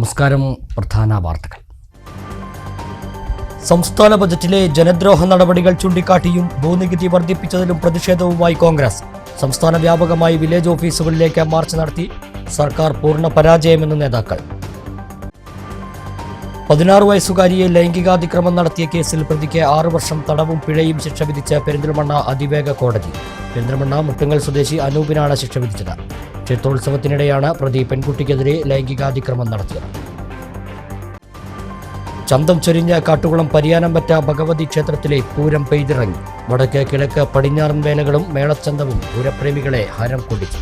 നമസ്കാരം. പ്രധാന വാർത്തകൾ. സംസ്ഥാന ബജറ്റിലെ ജനദ്രോഹ നടപടികൾ ചൂണ്ടിക്കാട്ടിയും ഭൂനികുതി വർദ്ധിപ്പിച്ചതിലും പ്രതിഷേധവുമായി കോൺഗ്രസ്. സംസ്ഥാന വ്യാപകമായി വില്ലേജ് ഓഫീസുകളിലേക്ക് മാർച്ച് നടത്തി. സർക്കാർ പൂർണ്ണ പരാജയമെന്ന് നേതാക്കൾ. 16 വയസ്സുകാരിയെ ലൈംഗികാതിക്രമം നടത്തിയ കേസിൽ പ്രതിക്ക് 6 വർഷം തടവും പിഴയും ശിക്ഷ വിധിച്ച പെരിന്തൽമണ്ണ അതിവേഗ കോടതി. പെരിന്തൽമണ്ണ മുട്ടുങ്ങൽ സ്വദേശി അനൂപിനാണ് ശിക്ഷ വിധിച്ചത്. ക്ഷേത്രോത്സവത്തിനിടെയാണ് പ്രതി പെൺകുട്ടിക്കെതിരെ ലൈംഗികാതിക്രമം നടത്തിയത്. ചന്തം ചൊരിഞ്ഞ കാട്ടുകുളം പരിയാനംപറ്റ ഭഗവതി ക്ഷേത്രത്തിലെ പൂരം പെയ്തിറങ്ങി. വടക്ക് കിഴക്ക് പടിഞ്ഞാറൻ വേലകളും മേളച്ചന്തവും പൂരപ്രേമികളെ ഹരം കൊള്ളിച്ചു.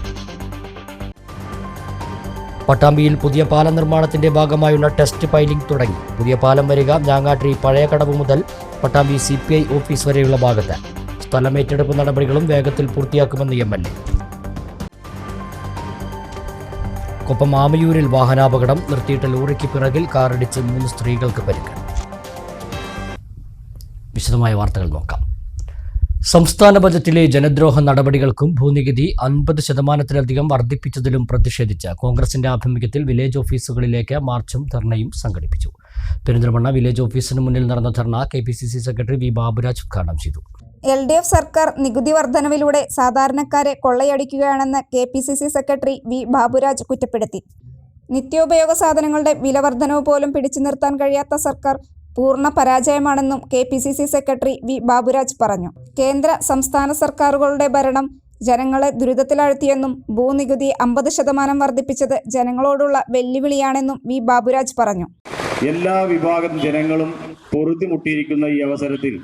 പട്ടാമ്പിയിൽ പുതിയ പാലം നിർമ്മാണത്തിന്റെ ഭാഗമായുള്ള ടെസ്റ്റ് പൈലിംഗ് തുടങ്ങി. പുതിയ പാലം വരിക ഞാങ്ങാട്ടി പഴയ കടവ് മുതൽ പട്ടാമ്പി CPI ഓഫീസ് വരെയുള്ള ഭാഗത്ത്. സ്ഥലമേറ്റെടുപ്പ് നടപടികളും വേഗത്തിൽ പൂർത്തിയാക്കുമെന്ന് MLA. കൊപ്പം ആമയൂരിൽ വാഹനാപകടം. നിർത്തിയിട്ട ലോറിക്ക് പിറകിൽ കാറിടിച്ച് 3 സ്ത്രീകൾക്ക് പരിക്ക്. വിശദമായ വാർത്തകൾ നോക്കാം. സംസ്ഥാന ബജറ്റിലെ ജനദ്രോഹ നടപടികൾക്കും ഭൂനികുതി 50% വർദ്ധിപ്പിച്ചതിലും പ്രതിഷേധിച്ച് കോൺഗ്രസിന്റെ ആഭിമുഖ്യത്തിൽ വില്ലേജ് ഓഫീസുകളിലേക്ക് മാർച്ചും ധർണയും സംഘടിപ്പിച്ചു. പെരിന്തൽമണ്ണ വില്ലേജ് ഓഫീസിന് മുന്നിൽ നടന്ന ധർണ KPCC സെക്രട്ടറി V. ബാബുരാജ് ഉദ്ഘാടനം ചെയ്തു. LDF സർക്കാർ നികുതി വർധനവിലൂടെ സാധാരണക്കാരെ കൊള്ളയടിക്കുകയാണെന്ന് KPCC സെക്രട്ടറി V. ബാബുരാജ് കുറ്റപ്പെടുത്തി. നിത്യോപയോഗ സാധനങ്ങളുടെ വില വർധനവ് പോലും പിടിച്ചു നിർത്താൻ കഴിയാത്ത സർക്കാർ പൂർണ്ണ പരാജയമാണെന്നും KPCC സെക്രട്ടറി V. ബാബുരാജ് പറഞ്ഞു. കേന്ദ്ര സംസ്ഥാന സർക്കാരുകളുടെ ഭരണം ജനങ്ങളെ ദുരിതത്തിലാഴ്ത്തിയെന്നും ഭൂനികുതി 50% വർദ്ധിപ്പിച്ചത് ജനങ്ങളോടുള്ള വെല്ലുവിളിയാണെന്നും V. ബാബുരാജ് പറഞ്ഞു. എല്ലാ വിഭാഗം ജനങ്ങളും പൊറുതിമുട്ടിയിരിക്കുന്ന ഈ അവസരത്തിൽ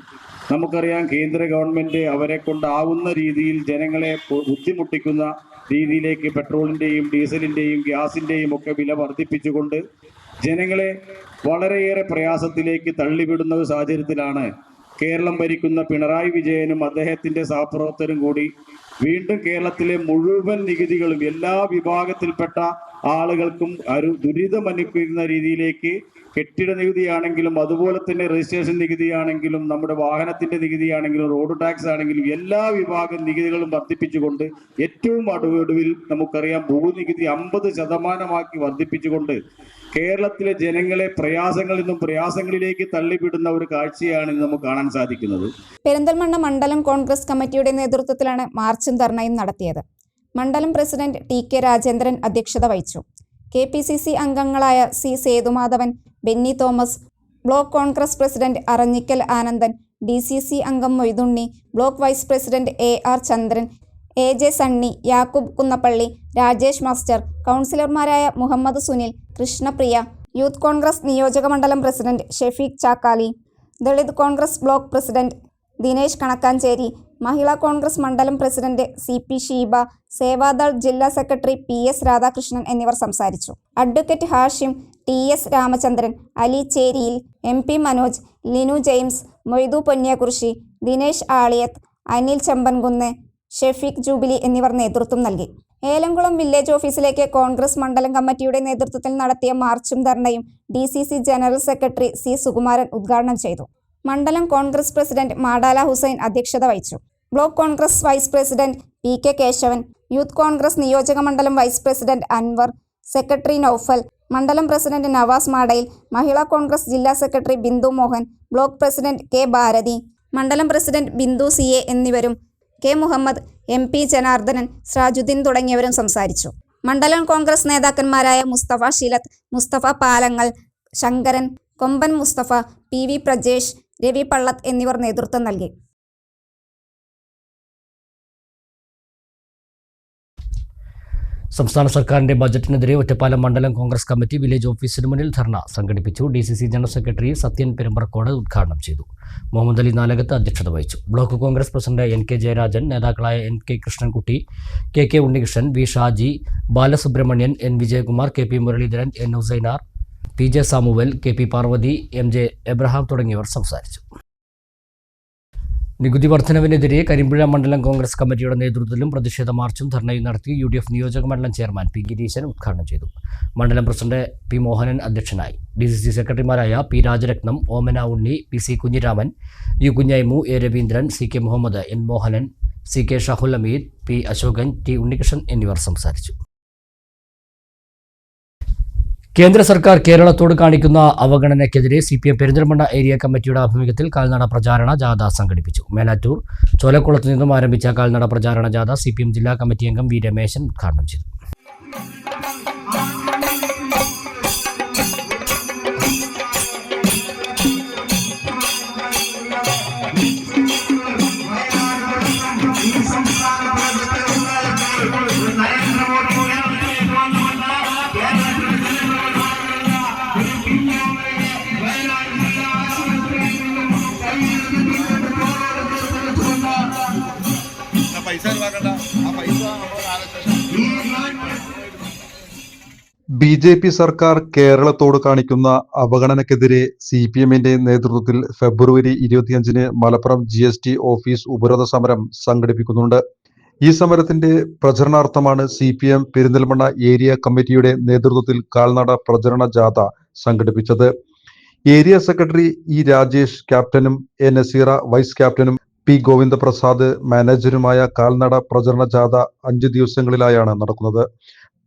നമുക്കറിയാം, കേന്ദ്ര ഗവൺമെന്റ് അവരെ കൊണ്ടാവുന്ന രീതിയിൽ ജനങ്ങളെ ബുദ്ധിമുട്ടിക്കുന്ന രീതിയിലേക്ക് പെട്രോളിൻ്റെയും ഡീസലിൻ്റെയും ഗ്യാസിൻ്റെയും ഒക്കെ വില വർദ്ധിപ്പിച്ചുകൊണ്ട് ജനങ്ങളെ വളരെയേറെ പ്രയാസത്തിലേക്ക് തള്ളിവിടുന്ന ഒരു സാഹചര്യത്തിലാണ് കേരളം ഭരിക്കുന്ന പിണറായി വിജയനും അദ്ദേഹത്തിൻ്റെ സഹപ്രവർത്തകരും കൂടി വീണ്ടും കേരളത്തിലെ മുഴുവൻ നികുതികളും എല്ലാ വിഭാഗത്തിൽപ്പെട്ട ആളുകൾക്കും ഒരു ദുരിതമനുഭവിക്കുന്ന രീതിയിലേക്ക് കെട്ടിട നികുതിയാണെങ്കിലും അതുപോലെ തന്നെ രജിസ്ട്രേഷൻ നികുതിയാണെങ്കിലും നമ്മുടെ വാഹനത്തിൻ്റെ നികുതിയാണെങ്കിലും റോഡ് ടാക്സ് ആണെങ്കിലും എല്ലാ വിഭാഗം നികുതികളും വർദ്ധിപ്പിച്ചുകൊണ്ട് ഏറ്റവും ഒടുവിൽ നമുക്കറിയാം ഭൂനികുതി 50% വർദ്ധിപ്പിച്ചുകൊണ്ട് കേരളത്തിലെ ജനങ്ങളെ പ്രയാസങ്ങളിൽ നിന്നും പ്രയാസങ്ങളിലേക്ക് തള്ളിവിടുന്ന ഒരു കാഴ്ചയാണ് ഇന്ന് നമുക്ക് കാണാൻ സാധിക്കുന്നത്. പെരിന്തൽമണ്ണ മണ്ഡലം കോൺഗ്രസ് കമ്മിറ്റിയുടെ നേതൃത്വത്തിലാണ് മാർച്ചും ധർണയും നടത്തിയത്. മണ്ഡലം പ്രസിഡന്റ് TK രാജേന്ദ്രൻ അധ്യക്ഷത വഹിച്ചു. KPCC അംഗങ്ങളായ C. Sethumadhavan, Benny Thomas, block Congress president Aranjikkal Anandan, DCC അംഗം Moidunni, block vice president AR Chandran, AJ Sunny, Yakoob Kunnappally, Rajesh master, കൗൺസിലർമാരായ മുഹമ്മദ് സുനിൽ, കൃഷ്ണപ്രിയ, യൂത്ത് കോൺഗ്രസ് നിയോജക മണ്ഡലം president Shefeeq Chakkali, Dalit Congress block president Dinesh Kanakkancheri, Mahila Congress മണ്ഡലം പ്രസിഡന്റ് CP ഷീബ, സേവാദൾ ജില്ലാ സെക്രട്ടറി PS രാധാകൃഷ്ണൻ എന്നിവർ സംസാരിച്ചു. Advocate Hashim, TS Ramachandran, Ali Cheriyil, MP Manoj, Linu James, Moidu Ponniyakurissi, Dinesh Aliyath, Anil Chembankunnu, Shefeeq Jubilee എന്നിവർ നേതൃത്വം നൽകി. ഏലംകുളം വില്ലേജ് ഓഫീസിലേക്ക് കോൺഗ്രസ് മണ്ഡലം കമ്മിറ്റിയുടെ നേതൃത്വത്തിൽ നടത്തിയ മാർച്ചും ധർണയും DCC general secretary C. Sukumaran ഉദ്ഘാടനം ചെയ്തു. മണ്ഡലം കോൺഗ്രസ് പ്രസിഡന്റ് മാടാല ഹുസൈൻ അധ്യക്ഷത വഹിച്ചു. Block Congress vice president PK Keshavan, youth Congress നിയോജക മണ്ഡലം vice president Anwar, secretary Noufal, മണ്ഡലം പ്രസിഡന്റ് നവാസ് മാടയിൽ, മഹിളാ കോൺഗ്രസ് ജില്ലാ secretary Bindu Mohan, block president K. Bharathi, മണ്ഡലം പ്രസിഡന്റ് ബിന്ദു CA എന്നിവരും K. മുഹമ്മദ്, MP ജനാർദ്ദനൻ, സ്രാജുദ്ദീൻ തുടങ്ങിയവരും സംസാരിച്ചു. മണ്ഡലം കോൺഗ്രസ് നേതാക്കന്മാരായ മുസ്തഫ ശിലത്ത്, മുസ്തഫ പാലങ്ങൾ, ശങ്കരൻ, കൊമ്പൻ മുസ്തഫ, PV പ്രജേഷ്, രവി പള്ളത്ത് എന്നിവർ നേതൃത്വം നൽകി. സംസ്ഥാന സർക്കാരിന്റെ ബജറ്റിനെതിരെ ഒറ്റപ്പാലം മണ്ഡലം കോൺഗ്രസ് കമ്മിറ്റി വില്ലേജ് ഓഫീസിന് മുന്നിൽ ധർണ സംഘടിപ്പിച്ചു. DCC general secretary Sathyan Perumparakkode ഉദ്ഘാടനം ചെയ്തു. മുഹമ്മദ് അലി നാലകത്ത് അധ്യക്ഷത വഹിച്ചു. Block Congress president NK Jayarajan, നേതാക്കളായ NK Krishnankutty, KK Unnikrishnan, V. Shaji, Balasubramanian, N. Vijayakumar, KP Muraleedharan, N. Husainar, PJ Samuel, KP Parvathy, MJ Abraham തുടങ്ങിയവർ സംസാരിച്ചു. നികുതി വർധനവിനെതിരെ കരിമ്പുഴ മണ്ഡലം കോൺഗ്രസ് കമ്മിറ്റിയുടെ നേതൃത്വത്തിലും പ്രതിഷേധ മാർച്ചും ധർണയും നടത്തി. UDF നിയോജക മണ്ഡലം ചെയർമാൻ P. ഗിരീശൻ ഉദ്ഘാടനം ചെയ്തു. മണ്ഡലം പ്രസിഡന്റ് P. മോഹനൻ അധ്യക്ഷനായി. DCC സെക്രട്ടറിമാരായ P. Rajaratnam, Omana Unni, PC Kunhiraman, U. കുഞ്ഞൈമു, A. Raveendran, CK Muhammad, N. Mohanan, CK ഷഹുൽ Hameed, P. Ashokan, T. Unnikrishnan എന്നിവർ സംസാരിച്ചു. കേന്ദ്ര സർക്കാർ കേരളത്തോട് കാണിക്കുന്ന അവഗണനയ്ക്കെതിരെ CPM പെരിന്തൽമണ്ണ ഏരിയ കമ്മിറ്റിയുടെ ആഭിമുഖ്യത്തിൽ കാൽനട പ്രചാരണ ജാഥ സംഘടിപ്പിച്ചു. മേലാറ്റൂർ ചോലക്കുളത്ത് നിന്നും ആരംഭിച്ച കാൽനട പ്രചാരണ ജാഥ CPM ജില്ലാ കമ്മിറ്റി അംഗം വി രമേശൻ ഉദ്ഘാടനം ചെയ്തു. BJP സർക്കാർ കേരളത്തോട് കാണിക്കുന്ന അവഗണനയ്ക്കെതിരെ CPMന്റെ നേതൃത്വത്തിൽ ഫെബ്രുവരി 25-ന് മലപ്പുറം GST ഓഫീസ് ഉപരോധ സമരം സംഘടിപ്പിക്കുന്നുണ്ട്. ഈ സമരത്തിന്റെ പ്രചരണാർത്ഥമാണ് CPM പെരിന്തൽമണ്ണ ഏരിയ കമ്മിറ്റിയുടെ നേതൃത്വത്തിൽ കാൽനട പ്രചരണ ജാഥ സംഘടിപ്പിച്ചത്. ഏരിയ സെക്രട്ടറി E രാജേഷ് ക്യാപ്റ്റനും A നസീറ വൈസ് ക്യാപ്റ്റനും P ഗോവിന്ദപ്രസാദ് മാനേജരുമായ കാൽനട പ്രചരണ ജാഥ 5 ദിവസങ്ങളിലായാണ് നടക്കുന്നത്.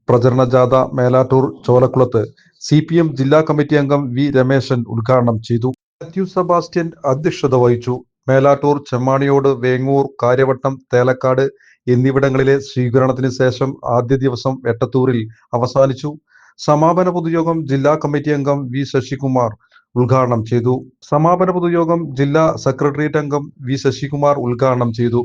പ്രചരണ ജാഥ മേലാറ്റൂർ ചോലക്കുളത്ത് CPM ജില്ലാ കമ്മിറ്റി അംഗം വി രമേശൻ ഉദ്ഘാടനം ചെയ്തു. മാത്യു സെബാസ്റ്റ്യൻ അധ്യക്ഷത വഹിച്ചു. മേലാറ്റൂർ ചെമ്മാണിയോട്, വേങ്ങൂർ, കാര്യവട്ടം, തേലക്കാട് എന്നിവിടങ്ങളിലെ സ്വീകരണത്തിന് ശേഷം ആദ്യ ദിവസം വെട്ടത്തൂരിൽ അവസാനിച്ചു. സമാപന പൊതുയോഗം ജില്ലാ കമ്മിറ്റി അംഗം വി ശശികുമാർ ഉദ്ഘാടനം ചെയ്തു. സമാപന പൊതുയോഗം ജില്ലാ സെക്രട്ടേറിയറ്റ് അംഗം വി ശശികുമാർ ഉദ്ഘാടനം ചെയ്തു.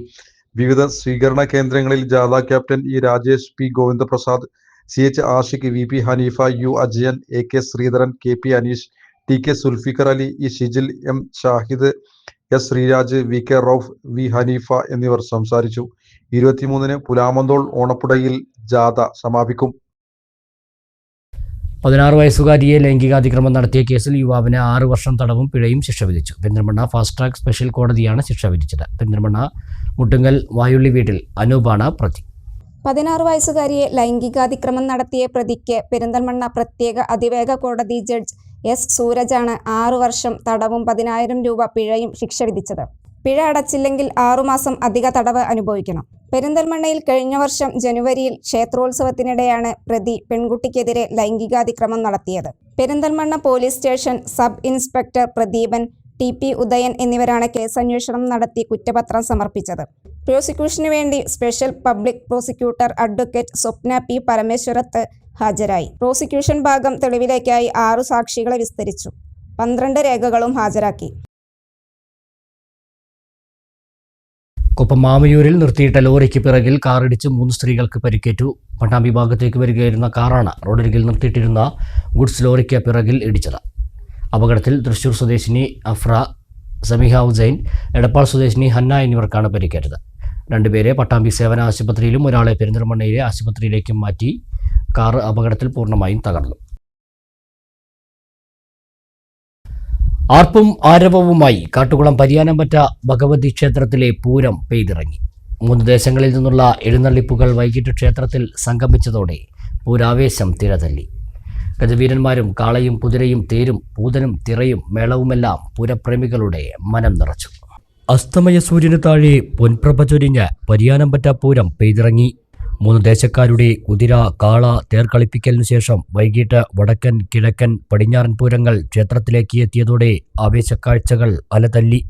വിവിധ സ്വീകരണ കേന്ദ്രങ്ങളിൽ ജാഥ captain E Rajesh, P Govindaprasad, CH Ashiq, VP Haneefa, U Ajayan, AK Sreedharan, KP Aneesh, TK Sulfikar Ali, E Shijil, M Shahid, S Sreeraj, VK Rauf, V Haneefa എന്നിവർ സംസാരിച്ചു. 23-ന് പുലാമന്തോൾ ഓണപ്പുടയിൽ ജാഥ സമാപിക്കും. 16 വയസ്സുകാരിയെ ലൈംഗികാതിക്രമം നടത്തിയ കേസിൽ യുവാവിന് 6 വർഷം തടവും പിഴയും ശിക്ഷ വിധിച്ചു. പെരിന്തൽമണ്ണ ഫാസ്റ്റ് ട്രാക്ക് സ്പെഷ്യൽ കോടതിയാണ് ശിക്ഷ വിധിച്ചത്. പെരിന്തൽമണ്ണ മുട്ടുങ്ങൽ വായുള്ളി വീട്ടിൽ അനൂപാണ് പ്രതി. 16 വയസ്സുകാരിയെ ലൈംഗികാതിക്രമം നടത്തിയ പ്രതിക്ക് പെരിന്തൽമണ്ണ പ്രത്യേക അതിവേഗ കോടതി ജഡ്ജ് S സൂരജാണ് 6 വർഷം തടവും 10,000 രൂപ പിഴയും ശിക്ഷ വിധിച്ചത്. പിഴ അടച്ചില്ലെങ്കിൽ 6 മാസം അധിക തടവ് അനുഭവിക്കണം. പെരിന്തൽമണ്ണയിൽ കഴിഞ്ഞ വർഷം ജനുവരിയിൽ ക്ഷേത്രോത്സവത്തിനിടെയാണ് പ്രതി പെൺകുട്ടിക്കെതിരെ ലൈംഗികാതിക്രമം നടത്തിയത്. Perinthalmanna police station sub inspector Pradeepan, TP Udayan എന്നിവരാണ് കേസന്വേഷണം നടത്തി കുറ്റപത്രം സമർപ്പിച്ചത്. പ്രോസിക്യൂഷനു വേണ്ടി സ്പെഷ്യൽ പബ്ലിക് പ്രോസിക്യൂട്ടർ അഡ്വക്കേറ്റ് സ്വപ്ന P പരമേശ്വരത്ത് ഹാജരായി. പ്രോസിക്യൂഷൻ ഭാഗം തെളിവിലേക്കായി 6 സാക്ഷികളെ വിസ്തരിച്ചു. 12 രേഖകളും ഹാജരാക്കി. കൊപ്പം മാമയൂരിൽ നിർത്തിയിട്ട ലോറിക്ക് പിറകിൽ കാറിടിച്ച് 3 സ്ത്രീകൾക്ക് പരിക്കേറ്റു. പട്ടാമ്പി ഭാഗത്തേക്ക് വരികയായിരുന്ന കാറാണ് റോഡരികിൽ നിർത്തിയിട്ടിരുന്ന ഗുഡ്സ് ലോറിക്ക് പിറകിൽ ഇടിച്ചത്. അപകടത്തിൽ തൃശൂർ സ്വദേശിനി അഫ്ര, സമീഹ ഹുസൈൻ, എടപ്പാൾ സ്വദേശിനി ഹന്ന എന്നിവർക്കാണ് പരിക്കേറ്റത്. 2 പേരെ പട്ടാമ്പി സേവന ആശുപത്രിയിലും ഒരാളെ പെരിന്തൽമണ്ണയിലെ ആശുപത്രിയിലേക്കും മാറ്റി. കാർ അപകടത്തിൽ പൂർണ്ണമായും തകർന്നു. ആർപ്പും ആരവവുമായി കാട്ടുകുളം പരിയാനംപറ്റ ഭഗവതി ക്ഷേത്രത്തിലെ പൂരം പെയ്തിറങ്ങി. 3 ദേശങ്ങളിൽ നിന്നുള്ള എഴുന്നള്ളിപ്പുകൾ വൈകിട്ട് ക്ഷേത്രത്തിൽ സംഗമിച്ചതോടെ പൂരാവേശം തിരതല്ലി. ഗജവീരന്മാരും കാളയും കുതിരയും തേരും പൂതനും തിറയും മേളവുമെല്ലാം പൂരപ്രേമികളുടെ മനം നിറച്ചു. അസ്തമയ സൂര്യന് താഴെ പൊൻപ്രഭ ചൊരിഞ്ഞ് പരിയാനംപറ്റ പൂരം പെയ്തിറങ്ങി. 3 ദേശക്കാരുടെ കുതിര, കാള, തേർ കളിപ്പിക്കലിനു ശേഷം വൈകിട്ട് വടക്കൻ, കിഴക്കൻ, പടിഞ്ഞാറൻ പൂരങ്ങൾ ക്ഷേത്രത്തിലേക്ക് എത്തിയതോടെ ആവേശക്കാഴ്ചകൾ അലതല്ലി.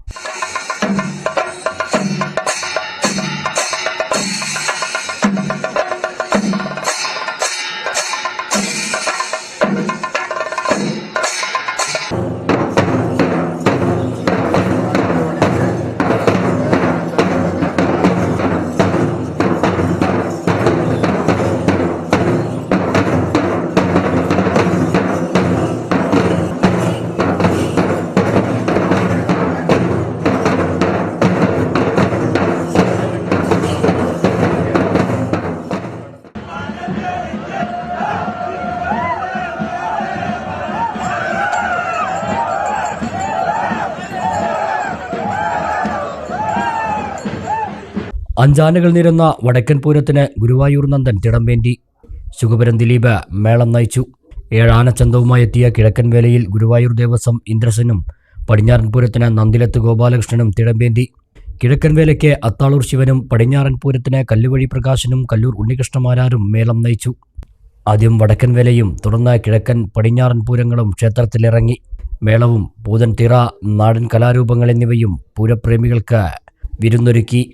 അഞ്ചാനകൾ നിരന്ന വടക്കൻ പൂരത്തിന് ഗുരുവായൂർ നന്ദൻ തിടമ്പേന്തി. ശുഗപുരം ദിലീപ് മേളം നയിച്ചു. 7 ആനച്ചന്തവുമായി എത്തിയ കിഴക്കൻ വേലയിൽ ഗുരുവായൂർ ദേവസ്വം ഇന്ദ്രസനും പടിഞ്ഞാറൻ പൂരത്തിന് നന്ദിലത്ത് ഗോപാലകൃഷ്ണനും തിടമ്പേന്തി. കിഴക്കൻ വേലയ്ക്ക് അത്താളൂർ ശിവനും പടിഞ്ഞാറൻ പൂരത്തിന് കല്ലുവഴി പ്രകാശനും കല്ലൂർ ഉണ്ണികൃഷ്ണമാരാരും മേളം നയിച്ചു. ആദ്യം വടക്കൻ വേലയും തുടർന്ന് കിഴക്കൻ പടിഞ്ഞാറൻ പൂരങ്ങളും ക്ഷേത്രത്തിലിറങ്ങി. മേളവും പൂതൻ തിറ, നാടൻ കലാരൂപങ്ങൾ എന്നിവയും പൂരപ്രേമികൾക്ക് വിരുന്നൊരുക്കി.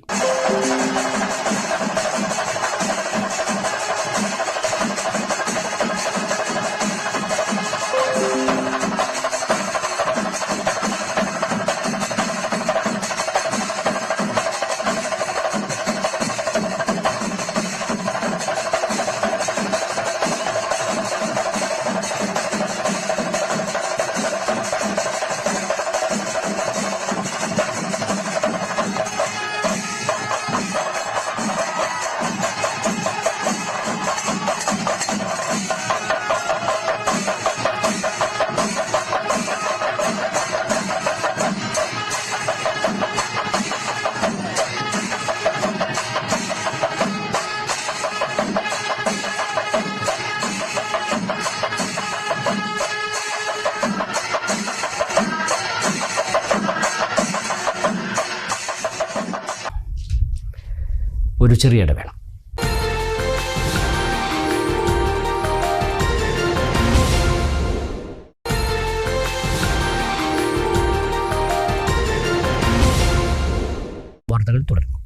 ഒരു ചെറിയ ഇടവേള. വാർത്തകൾ തുടരുന്നു.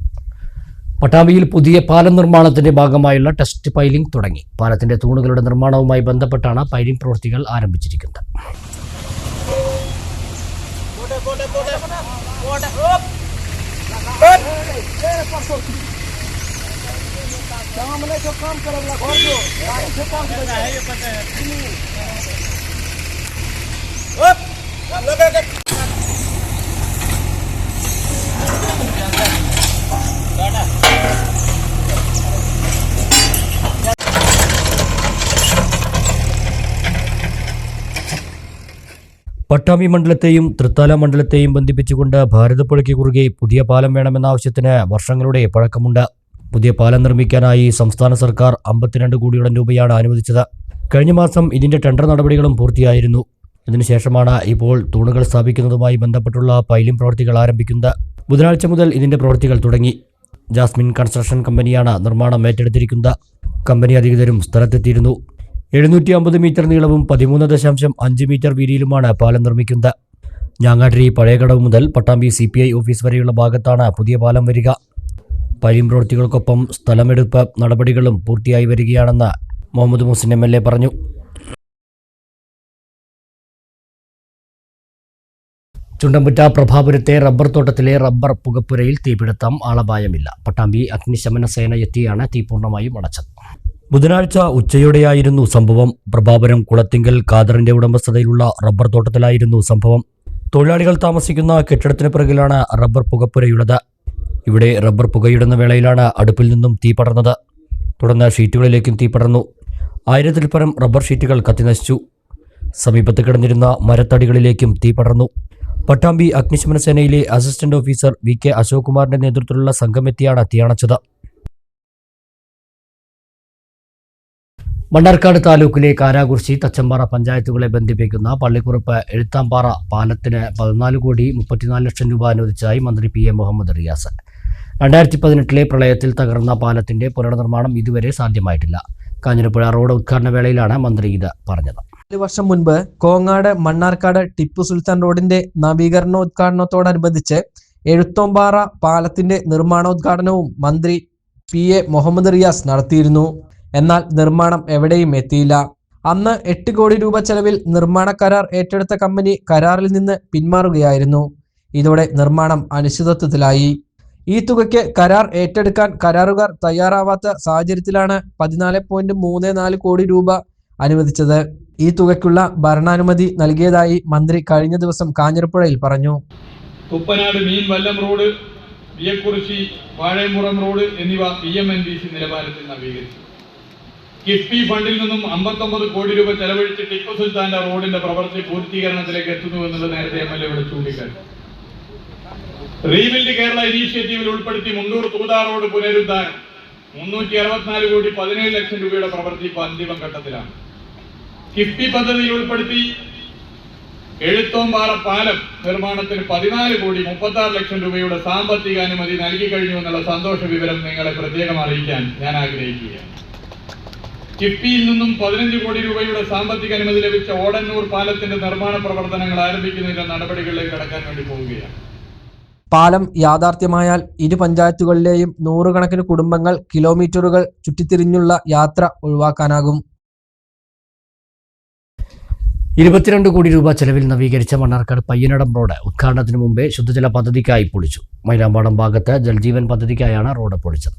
പട്ടാമ്പിയിൽ പുതിയ പാലം നിർമ്മാണത്തിന്റെ ഭാഗമായുള്ള ടെസ്റ്റ് പൈലിംഗ് തുടങ്ങി. പാലത്തിന്റെ തൂണുകളുടെ നിർമ്മാണവുമായി ബന്ധപ്പെട്ടാണ് പൈലിംഗ് പ്രവൃത്തികൾ ആരംഭിച്ചിരിക്കുന്നത്. പട്ടാമ്പി മണ്ഡലത്തെയും തൃത്താല മണ്ഡലത്തെയും ബന്ധിപ്പിച്ചുകൊണ്ട് ഭാരതപ്പുഴയ്ക്ക് കുറുകെ പുതിയ പാലം വേണമെന്ന ആവശ്യത്തിന് വർഷങ്ങളുടെ പഴക്കമുണ്ട്. പുതിയ പാലം നിർമ്മിക്കാനായി സംസ്ഥാന സർക്കാർ 52 കോടിയോളം രൂപയാണ് അനുവദിച്ചത്. കഴിഞ്ഞ മാസം ഇതിന്റെ ടെൻഡർ നടപടികളും പൂർത്തിയായിരുന്നു. ഇതിനുശേഷമാണ് ഇപ്പോൾ തൂണുകൾ സ്ഥാപിക്കുന്നതുമായി ബന്ധപ്പെട്ടുള്ള പൈലിംഗ് പ്രവൃത്തികൾ ആരംഭിക്കുന്നത്. ബുധനാഴ്ച മുതൽ ഇതിന്റെ പ്രവൃത്തികൾ തുടങ്ങി. ജാസ്മിൻ കൺസ്ട്രക്ഷൻ കമ്പനിയാണ് നിർമ്മാണം ഏറ്റെടുത്തിരിക്കുന്നത്. കമ്പനി അധികൃതരും സ്ഥലത്തെത്തിയിരുന്നു. 750 മീറ്റർ നീളവും 13.5 മീറ്റർ വീതിയിലുമാണ് പാലം നിർമ്മിക്കുന്നത്. ഞാങ്ങാട്ടിരി പഴയകടവ് മുതൽ പട്ടാമ്പി CPI ഓഫീസ് വരെയുള്ള ഭാഗത്താണ് പുതിയ പാലം വരിക. പൈലിംഗ് പ്രവൃത്തികൾക്കൊപ്പം സ്ഥലമെടുപ്പ് നടപടികളും പൂർത്തിയായി വരികയാണെന്ന് മുഹമ്മദ് മുഹസിൻ MLA പറഞ്ഞു. ചുണ്ടമ്പുറ്റ പ്രഭാപുരത്തെ റബ്ബർ തോട്ടത്തിലെ റബ്ബർ പുകപ്പുരയിൽ തീപിടുത്തം, ആളപായമില്ല. പട്ടാമ്പി അഗ്നിശമന സേന എത്തിയാണ് തീ പൂർണ്ണമായും അണച്ചത്. ബുധനാഴ്ച ഉച്ചയോടെയായിരുന്നു സംഭവം. പ്രഭാപുരം കുളത്തിങ്കൽ ഖാദറിന്റെ ഉടമസ്ഥതയിലുള്ള റബ്ബർ തോട്ടത്തിലായിരുന്നു സംഭവം. തൊഴിലാളികൾ താമസിക്കുന്ന കെട്ടിടത്തിന് പിറകിലാണ് റബ്ബർ പുകപ്പുരയുള്ളത്. ഇവിടെ റബ്ബർ പുകയിടുന്ന വേളയിലാണ് അടുപ്പിൽ നിന്നും തീ പടർന്നത്. തുടർന്ന് ഷീറ്റുകളിലേക്കും തീ പടർന്നു. 1000-ൽ പരം റബ്ബർ ഷീറ്റുകൾ കത്തിനശിച്ചു. സമീപത്ത് കിടന്നിരുന്ന മരത്തടികളിലേക്കും തീ പടർന്നു. പട്ടാമ്പി അഗ്നിശമന സേനയിലെ അസിസ്റ്റന്റ് ഓഫീസർ VK അശോക് കുമാറിന്റെ നേതൃത്വത്തിലുള്ള സംഘമെത്തിയാണ് തീയണച്ചത്. മണ്ണാർക്കാട് താലൂക്കിലെ കാരാകുർശി, തച്ചമ്പാറ പഞ്ചായത്തുകളെ ബന്ധിപ്പിക്കുന്ന പള്ളിക്കുറുപ്പ് എഴുത്താമ്പാറ പാലത്തിന് 14 കോടി 34 ലക്ഷം രൂപ അനുവദിച്ചതായി മന്ത്രി PA മുഹമ്മദ് റിയാസ്. 2018-ലെ പ്രളയത്തിൽ തകർന്ന പാലത്തിന്റെ പുനർനിർമ്മാണം ഇതുവരെ സാധ്യമായിട്ടില്ല. കാഞ്ഞിരപ്പുഴ റോഡ് ഉദ്ഘാടന വേളയിലാണ് മന്ത്രി ഇത് പറഞ്ഞത്. 4 വർഷം മുൻപ് കോങ്ങാട് മണ്ണാർക്കാട് ടിപ്പു സുൽത്താൻ റോഡിന്റെ നവീകരണോദ്ഘാടനത്തോടനുബന്ധിച്ച് എഴുത്തോമ്പാറ പാലത്തിന്റെ നിർമ്മാണോദ്ഘാടനവും മന്ത്രി PA മുഹമ്മദ് റിയാസ് നടത്തിയിരുന്നു. എന്നാൽ നിർമ്മാണം എവിടെയും എത്തിയില്ല. അന്ന് 8 കോടി രൂപ ചെലവിൽ നിർമ്മാണ കരാർ ഏറ്റെടുത്ത കമ്പനി കരാറിൽ നിന്ന് പിന്മാറുകയായിരുന്നു. ഇതോടെ നിർമ്മാണം അനിശ്ചിതത്വത്തിലായി. ഈ തുകയ്ക്ക് കരാർ ഏറ്റെടുക്കാൻ കരാറുകാർ തയ്യാറാവാത്ത സാഹചര്യത്തിലാണ് 14.34 കോടി രൂപ അനുവദിച്ചത്. ഈ തുകയ്ക്കുള്ള ഭരണാനുമതി നൽകിയതായി മന്ത്രി കഴിഞ്ഞ ദിവസം കാഞ്ഞിരപ്പുഴയിൽ പറഞ്ഞു. തുപ്പനാട് മീൻ വല്ലം റോഡ്, വിയക്കുറിശി വാഴമുറം റോഡ് എന്നിവ PMNBC നിലവാരത്തിൽ നവീകരിച്ചു. കിഫ്ബി ഫണ്ടിൽ നിന്നും 59 കോടി രൂപ ചെലവഴിച്ച് ടിപ്പു സുൽത്താന്റെ റോഡിന്റെ പ്രവൃത്തി പൂർത്തീകരണത്തിലേക്ക് എത്തുന്നു എന്നുള്ളത് നേരത്തെ MLA ഇവിടെ ചൂണ്ടിക്കാട്ടി. റീബിൽഡ് കേരള ഇനീഷ്യേറ്റീവിൽ ഉൾപ്പെടുത്തി മുണ്ടൂർ തൂതാ റോഡ് പുനരുദ്ധാരണം 364 കോടി 17 ലക്ഷം രൂപയുടെ പ്രവൃത്തി ഇപ്പോൾ അന്തിമ ഘട്ടത്തിലാണ്. കിഫ്ബി പദ്ധതിയിൽ ഉൾപ്പെടുത്തി എഴുത്തോമ്പാറ പാലം നിർമ്മാണത്തിന് 14 കോടി 36 ലക്ഷം രൂപയുടെ സാമ്പത്തിക അനുമതി നൽകി കഴിഞ്ഞു എന്നുള്ള സന്തോഷ വിവരം നിങ്ങളെ പ്രത്യേകം അറിയിക്കാൻ ഞാൻ ആഗ്രഹിക്കുകയാണ്. കിഫ്ബിയിൽ നിന്നും 15 കോടി രൂപയുടെ സാമ്പത്തിക അനുമതി ലഭിച്ച ഓടന്നൂർ പാലത്തിന്റെ നിർമ്മാണ പ്രവർത്തനങ്ങൾ ആരംഭിക്കുന്നതിന്റെ നടപടികളിലേക്ക് കടക്കാൻ വേണ്ടി പോവുകയാണ്. പാലം യാഥാർത്ഥ്യമായാൽ ഇരു പഞ്ചായത്തുകളിലെയും നൂറുകണക്കിന് കുടുംബങ്ങൾ കിലോമീറ്ററുകൾ ചുറ്റിത്തിരിഞ്ഞുള്ള യാത്ര ഒഴിവാക്കാനാകും. 22 കോടി രൂപ ചെലവിൽ നവീകരിച്ച മണ്ണാർക്കാട് പയ്യനടം റോഡ് ഉദ്ഘാടനത്തിന് മുമ്പേ ശുദ്ധജല പദ്ധതിക്കായി പൊളിച്ചു. മൈലാമ്പാടം ഭാഗത്ത് ജൽജീവൻ പദ്ധതിക്കായാണ് റോഡ് പൊളിച്ചത്.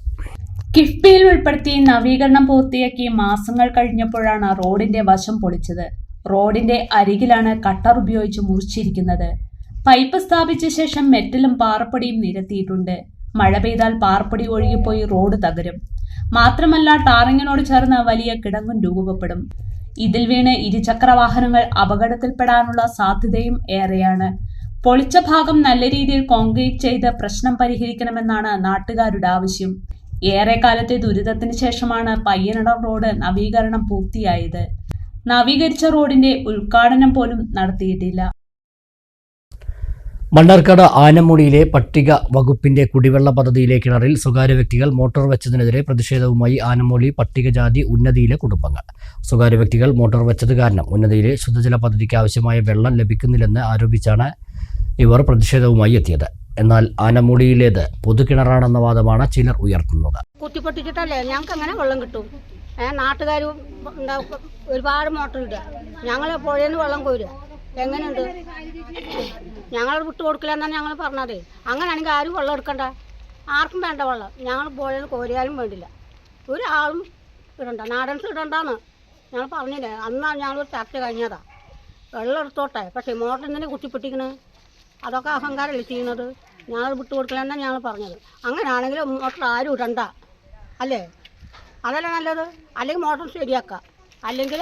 കിഫ്ബിയിൽ ഉൾപ്പെടുത്തി നവീകരണം പൂർത്തിയാക്കി മാസങ്ങൾ കഴിഞ്ഞപ്പോഴാണ് റോഡിന്റെ വശം പൊളിച്ചത്. റോഡിന്റെ അരികിലാണ് കട്ടർ ഉപയോഗിച്ച് മുറിച്ചിരിക്കുന്നത്. പൈപ്പ് സ്ഥാപിച്ച ശേഷം മെറ്റലും പാറപ്പൊടിയും നിരത്തിയിട്ടുണ്ട്. മഴ പെയ്താൽ പാറപ്പൊടി ഒഴുകിപ്പോയി റോഡ് തകരും. മാത്രമല്ല ടാറിങ്ങിനോട് ചേർന്ന് വലിയ കിടങ്ങും രൂപപ്പെടും. ഇതിൽ വീണ് ഇരുചക്ര വാഹനങ്ങൾ അപകടത്തിൽപ്പെടാനുള്ള സാധ്യതയും ഏറെയാണ്. പൊളിച്ച ഭാഗം നല്ല രീതിയിൽ കോൺക്രീറ്റ് ചെയ്ത് പ്രശ്നം പരിഹരിക്കണമെന്നാണ് നാട്ടുകാരുടെ ആവശ്യം. ഏറെക്കാലത്തെ ദുരിതത്തിന് ശേഷമാണ് പയ്യനടം റോഡ് നവീകരണം പൂർത്തിയായത്. നവീകരിച്ച റോഡിന്റെ ഉദ്ഘാടനം പോലും നടത്തിയിട്ടില്ല. മണ്ണാർക്കാട് ആനമുടിയിലെ പട്ടിക വകുപ്പിന്റെ കുടിവെള്ള പദ്ധതിയിലെ കിണറിൽ സ്വകാര്യ വ്യക്തികൾ മോട്ടോർ വെച്ചതിനെതിരെ പ്രതിഷേധവുമായി ആനമുടി പട്ടികജാതി ഉന്നതിയിലെ കുടുംബങ്ങൾ. സ്വകാര്യ വ്യക്തികൾ മോട്ടോർ വെച്ചത് കാരണം ഉന്നതിയിലെ ശുദ്ധജല പദ്ധതിക്ക് ആവശ്യമായ വെള്ളം ലഭിക്കുന്നില്ലെന്ന് ആരോപിച്ചാണ് ഇവർ പ്രതിഷേധവുമായി എത്തിയത്. എന്നാൽ ആനമുടിയിലേത് പൊതുകിണറാണെന്ന വാദമാണ് ചിലർ ഉയർത്തുന്നത്. കുത്തിപ്പൊട്ടിച്ചിട്ടല്ലേ ഞങ്ങൾക്ക് അങ്ങനെ വെള്ളം കിട്ടും? നാട്ടുകാർ ഒരുപാട് മോട്ടർ ഇടുക, ഞങ്ങൾ പുഴയിൽ വെള്ളം കോരുക, എങ്ങനെയുണ്ട്? ഞങ്ങൾ വിട്ടു കൊടുക്കില്ല എന്നാണ് ഞങ്ങൾ പറഞ്ഞത്. അങ്ങനെയാണെങ്കിൽ ആരും വെള്ളം എടുക്കണ്ട, ആർക്കും വേണ്ട വെള്ളം. ഞങ്ങൾ പുഴയിൽ കോരിയാലും വേണ്ടില്ല, ഒരാളും ഇടണ്ട, നാടൻസ് ഇടണ്ടാന്ന് ഞങ്ങൾ പറഞ്ഞില്ലേ. അന്നാണ് ഞങ്ങളൊരു ചർച്ച കഴിഞ്ഞതാ. വെള്ളം എടുത്തോട്ടെ, പക്ഷേ മോട്ടർ എന്തിനാ കുത്തിപ്പൊട്ടിക്കണത്? അതൊക്കെ അഹങ്കാരമല്ലേ ചെയ്യുന്നത്? ഞങ്ങൾ വിട്ടു കൊടുക്കില്ല എന്നാണ് ഞങ്ങൾ പറഞ്ഞത്. അങ്ങനെയാണെങ്കിൽ മോട്ടർ ആരും ഇടണ്ട, അല്ലേ? അതല്ലേ നല്ലത്. അല്ലെങ്കിൽ മോട്ടർ ശരിയാക്കുക, അല്ലെങ്കിൽ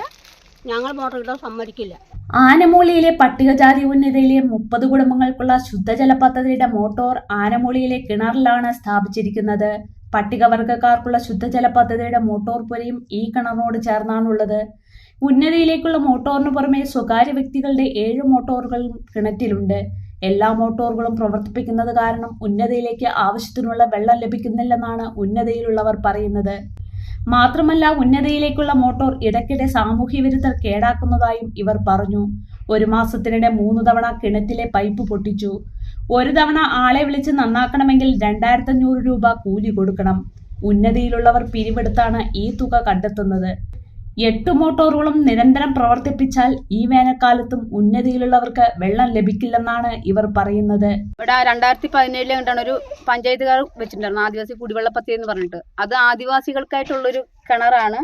ഞങ്ങൾ മോട്ടർ ഇടാൻ സമ്മതിക്കില്ല. ആനമൂളിയിലെ പട്ടികജാതി ഉന്നതിയിലെ 30 കുടുംബങ്ങൾക്കുള്ള ശുദ്ധജല പദ്ധതിയുടെ മോട്ടോർ ആനമൂളിയിലെ കിണറിലാണ് സ്ഥാപിച്ചിരിക്കുന്നത്. പട്ടികവർഗക്കാർക്കുള്ള ശുദ്ധജല പദ്ധതിയുടെ മോട്ടോർ പുരയും ഈ കിണറിനോട് ചേർന്നാണുള്ളത്. ഉന്നതിയിലേക്കുള്ള മോട്ടോറിന് പുറമെ സ്വകാര്യ വ്യക്തികളുടെ 7 മോട്ടോറുകളും കിണറ്റിലുണ്ട്. എല്ലാ മോട്ടോറുകളും പ്രവർത്തിപ്പിക്കുന്നത് കാരണം ഉന്നതിയിലേക്ക് ആവശ്യത്തിനുള്ള വെള്ളം ലഭിക്കുന്നില്ലെന്നാണ് ഉന്നതിയിലുള്ളവർ പറയുന്നത്. മാത്രമല്ല ഉന്നതിയിലേക്കുള്ള മോട്ടോർ ഇടയ്ക്കിടെ സാമൂഹ്യ വിരുദ്ധർ കേടാക്കുന്നതായും ഇവർ പറഞ്ഞു. 1 മാസത്തിനിടെ 3 തവണ കിണറ്റിലെ പൈപ്പ് പൊട്ടിച്ചു. ഒരു തവണ ആളെ വിളിച്ച് നന്നാക്കണമെങ്കിൽ 2500 രൂപ കൂലി കൊടുക്കണം. ഉന്നതിയിലുള്ളവർ പിരിവെടുത്താണ് ഈ തുക കണ്ടെത്തുന്നത്. 8 മോട്ടോറുകളും നിരന്തരം പ്രവർത്തിപ്പിച്ചാൽ ഈ വേനൽക്കാലത്തും ഉന്നതിയിലുള്ളവർക്ക് വെള്ളം ലഭിക്കില്ലെന്നാണ് ഇവർ പറയുന്നത്. ഇവിടെ 2017 കണ്ടാണ് ഒരു പഞ്ചായത്തുകാർ വെച്ചിട്ടുണ്ടായിരുന്നു, ആദിവാസി കുടിവെള്ള പദ്ധതി എന്ന് പറഞ്ഞിട്ട്. അത് ആദിവാസികൾക്കായിട്ടുള്ളൊരു കിണറാണ്.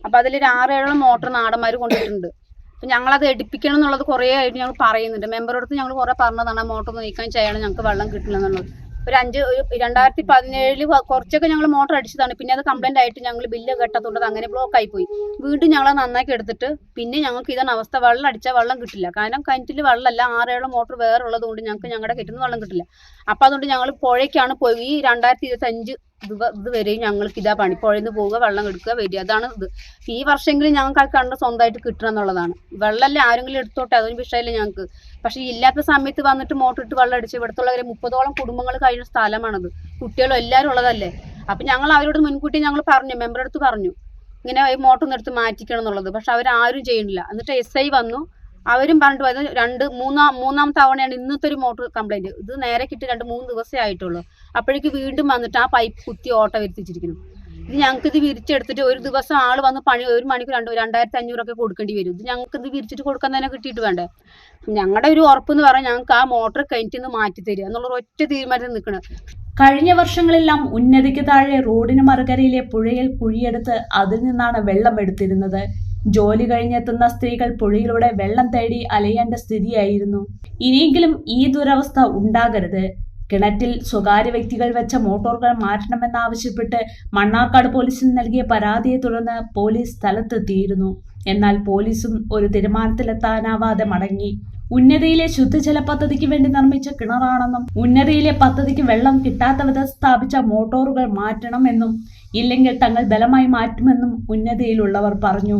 അപ്പോൾ അതിലൊരു 6-7 മോട്ടർ നാടന്മാർ കൊണ്ടിട്ടുണ്ട്. അപ്പം ഞങ്ങളത് എടുപ്പിക്കണം എന്നുള്ളത് കുറേ ആയിട്ട് ഞങ്ങൾ പറയുന്നുണ്ട്. മെമ്പറുടെ അടുത്ത് ഞങ്ങൾ കുറേ പറഞ്ഞതാണ് മോട്ടർ നീക്കം ചെയ്യണം, ഞങ്ങൾക്ക് വെള്ളം കിട്ടില്ല എന്നുള്ളത്. 2017 കുറച്ചൊക്കെ ഞങ്ങൾ മോട്ടർ അടിച്ചതാണ്. പിന്നെ അത് കംപ്ലൈന്റ് ആയിട്ട് ഞങ്ങൾ ബില്ല് കെട്ടത്തുകൊണ്ട് അങ്ങനെ ബ്ലോക്ക് ആയി പോയി. വീണ്ടും ഞങ്ങൾ നന്നാക്കി എടുത്തിട്ട് പിന്നെ ഞങ്ങൾക്ക് ഇതാണ് അവസ്ഥ. വെള്ളം അടിച്ചാൽ വെള്ളം കിട്ടില്ല. കാരണം കിണറ്റിൽ വെള്ളമല്ല, 6-7 മോട്ടർ വേറെ ഉള്ളത് കൊണ്ട് ഞങ്ങൾക്ക് ഞങ്ങളുടെ കിട്ടുന്ന വെള്ളം കിട്ടില്ല. അപ്പം അതുകൊണ്ട് ഞങ്ങൾ പുഴയ്ക്കാണ് പോയി. ഈ 2025 ഇതുവരെയും ഞങ്ങൾക്ക് ഇതാ പണി. പുഴയിൽ നിന്ന് പോവുക, വെള്ളം എടുക്കുക, വരിക, അതാണ് ഇത്. ഈ വർഷമെങ്കിലും ഞങ്ങൾക്ക് ആ കിണർ സ്വന്തമായിട്ട് കിട്ടണം എന്നുള്ളതാണ്. വെള്ളമല്ലേ ആരെങ്കിലും എടുത്തോട്ടെ, അതൊരു വിഷയമല്ല ഞങ്ങൾക്ക്. പക്ഷേ ഇല്ലാത്ത സമയത്ത് വന്നിട്ട് മോട്ടർ ഇട്ട് വെള്ളം അടിച്ച് ഇവിടുത്തുള്ളവരെ 30ഓളം കുടുംബങ്ങൾ കഴിയുന്ന സ്ഥലമാണത്. കുട്ടികളും എല്ലാവരും ഉള്ളതല്ലേ. അപ്പം ഞങ്ങൾ അവരോട് മുൻകൂട്ടി ഞങ്ങൾ പറഞ്ഞു, മെമ്പറുടെ അടുത്ത് പറഞ്ഞു ഇങ്ങനെ മോട്ടർ ഒന്ന് എടുത്ത് മാറ്റിക്കണം എന്നുള്ളത്. പക്ഷെ അവരാരും ചെയ്യണില്ല. എന്നിട്ട് SI വന്നു, അവരും പറഞ്ഞിട്ട് പോയത് മൂന്നാം തവണയാണ് ഇന്നത്തെ ഒരു മോട്ടർ കംപ്ലൈന്റ്. ഇത് നേരെ കിട്ടി 2-3 ദിവസമേ ആയിട്ടുള്ളൂ. അപ്പോഴേക്ക് വീണ്ടും വന്നിട്ട് ആ പൈപ്പ് കുത്തി ഓട്ട വരുത്തിച്ചിരിക്കുന്നു. ഇത് ഞങ്ങൾക്ക് ഇത് വിരിച്ചെടുത്തിട്ട് ഒരു ദിവസം ആൾ വന്ന് പണി 1 മണിക്ക് 2500 കൊടുക്കേണ്ടി വരും. ഇത് ഞങ്ങൾക്ക് ഇത് വിരിച്ചിട്ട് കൊടുക്കാൻ തന്നെ കിട്ടിയിട്ട് വേണ്ടേ? ഞങ്ങളുടെ ഒരു ഉറപ്പെന്ന് പറഞ്ഞാൽ ഞങ്ങൾക്ക് ആ മോട്ടർ കിണറ്റിൽ നിന്ന് മാറ്റി തരിക എന്നുള്ള ഒറ്റ തീരുമാനത്തിൽ നിൽക്കണം. കഴിഞ്ഞ വർഷങ്ങളെല്ലാം ഉന്നതിക്ക് താഴെ റോഡിന് മറുകരയിലെ പുഴയിൽ കുഴിയെടുത്ത് അതിൽ നിന്നാണ് വെള്ളം എടുത്തിരുന്നത്. ജോലി കഴിഞ്ഞെത്തുന്ന സ്ത്രീകൾ പുഴയിലൂടെ വെള്ളം തേടി അലയേണ്ട സ്ഥിതിയായിരുന്നു. ഇനിയെങ്കിലും ഈ ദുരവസ്ഥ ഉണ്ടാകരുത്. കിണറ്റിൽ സ്വകാര്യ വ്യക്തികൾ വെച്ച മോട്ടോറുകൾ മാറ്റണമെന്നാവശ്യപ്പെട്ട് മണ്ണാർക്കാട് പോലീസിന് നൽകിയ പരാതിയെ തുടർന്ന് പോലീസ് സ്ഥലത്തെത്തിയിരുന്നു. എന്നാൽ പോലീസും ഒരു തീരുമാനത്തിലെത്താനാവാതെ മടങ്ങി. ഉന്നതിയിലെ ശുദ്ധജല പദ്ധതിക്ക് വേണ്ടി നിർമ്മിച്ച കിണറാണെന്നും ഉന്നതിയിലെ പദ്ധതിക്ക് വെള്ളം കിട്ടാത്ത വിധം സ്ഥാപിച്ച മോട്ടോറുകൾ മാറ്റണമെന്നും ഇല്ലെങ്കിൽ തങ്ങൾ ബലമായി മാറ്റുമെന്നും ഉന്നതിയിലുള്ളവർ പറഞ്ഞു.